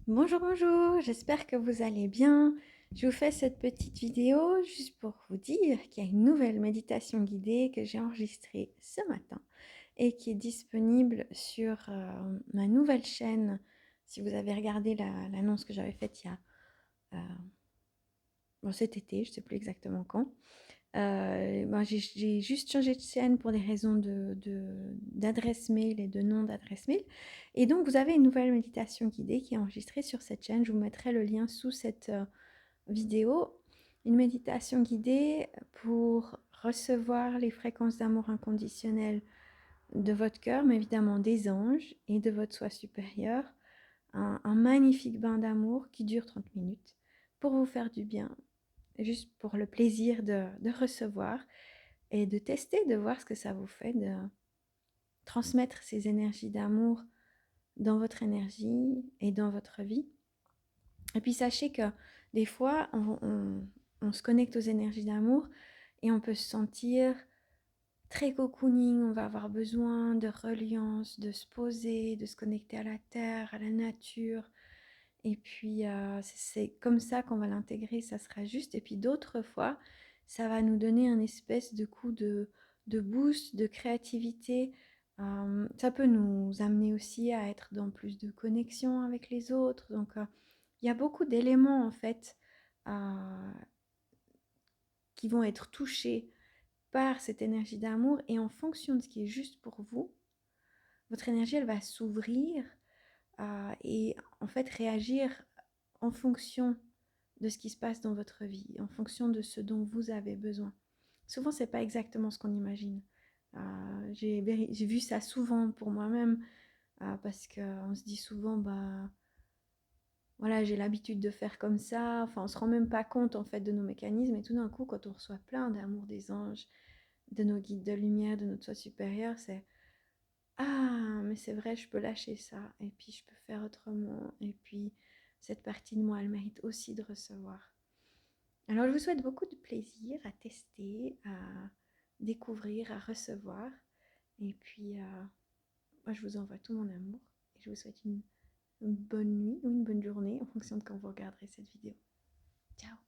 Bonjour, bonjour, j'espère que vous allez bien. Je vous fais cette petite vidéo juste pour vous dire qu'il y a une nouvelle méditation guidée que j'ai enregistrée ce matin et qui est disponible sur ma nouvelle chaîne. Si vous avez regardé l'annonce que j'avais faite il y a cet été, je ne sais plus exactement quand. J'ai juste changé de chaîne pour des raisons d'adresse mail et de nom d'adresse mail. Et donc, vous avez une nouvelle méditation guidée qui est enregistrée sur cette chaîne. Je vous mettrai le lien sous cette vidéo. Une méditation guidée pour recevoir les fréquences d'amour inconditionnel de votre cœur, mais évidemment des anges et de votre soi supérieur. Un magnifique bain d'amour qui dure 30 minutes pour vous faire du bien, juste pour le plaisir de recevoir et de tester, de voir ce que ça vous fait, de transmettre ces énergies d'amour dans votre énergie et dans votre vie. Et puis sachez que des fois, on se connecte aux énergies d'amour et on peut se sentir très cocooning, on va avoir besoin de reliance, de se poser, de se connecter à la terre, à la nature. Et puis, c'est comme ça qu'on va l'intégrer, ça sera juste. Et puis d'autres fois, ça va nous donner un espèce de coup de boost, de créativité. Ça peut nous amener aussi à être dans plus de connexion avec les autres. Donc, il y a beaucoup d'éléments, en fait, euh, qui vont être touchés par cette énergie d'amour. Et en fonction de ce qui est juste pour vous, votre énergie, elle va s'ouvrir et en fait réagir en fonction de ce qui se passe dans votre vie, en fonction de ce dont vous avez besoin. Souvent, c'est pas exactement ce qu'on imagine. J'ai vu ça souvent pour moi-même parce qu'on se dit souvent, bah voilà, j'ai l'habitude de faire comme ça. Enfin, on se rend même pas compte en fait de nos mécanismes et tout d'un coup, quand on reçoit plein d'amour des anges, de nos guides de lumière, de notre soi supérieur, c'est ah, mais c'est vrai, je peux lâcher ça et puis je peux faire autrement et puis cette partie de moi, elle mérite aussi de recevoir. Alors, je vous souhaite beaucoup de plaisir à tester, à découvrir, à recevoir. Et puis, moi, je vous envoie tout mon amour. Et je vous souhaite une bonne nuit ou une bonne journée en fonction de quand vous regarderez cette vidéo. Ciao!